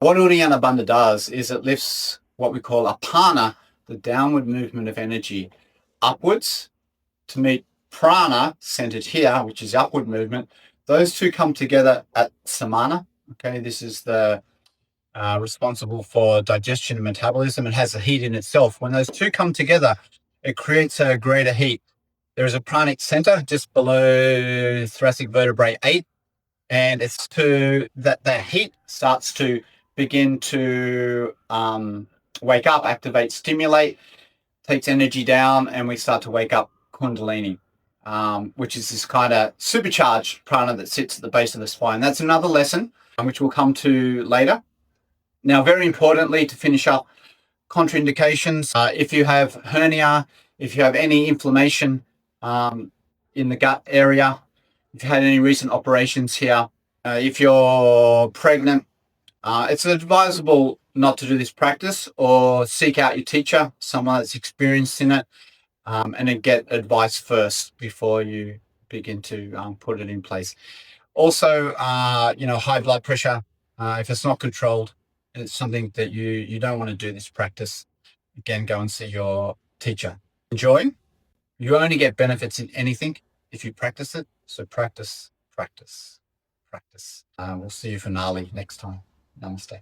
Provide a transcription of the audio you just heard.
What Uddiyana Bandha does is it lifts what we call apana, the downward movement of energy, upwards to meet prana, centered here, which is upward movement. Those two come together at samana. Okay, this is the responsible for digestion and metabolism. It has a heat in itself. When those two come together, it creates a greater heat. There is a pranic center just below thoracic vertebrae 8, and it's to that heat starts to begin to wake up, activate, stimulate, takes energy down, and we start to wake up Kundalini, which is this kind of supercharged prana that sits at the base of the spine. That's another lesson, which we'll come to later. Now, very importantly, to finish up, contraindications. If you have hernia, if you have any inflammation in the gut area, if you had any recent operations here, if you're pregnant, it's advisable not to do this practice, or seek out your teacher, someone that's experienced in it, and then get advice first before you begin to put it in place. Also, high blood pressure, if it's not controlled, it's something that you don't want to do this practice. Again, go and see your teacher. Enjoy. You only get benefits in anything if you practice it. So practice, practice, practice. We'll see you for Nali next time. Namaste.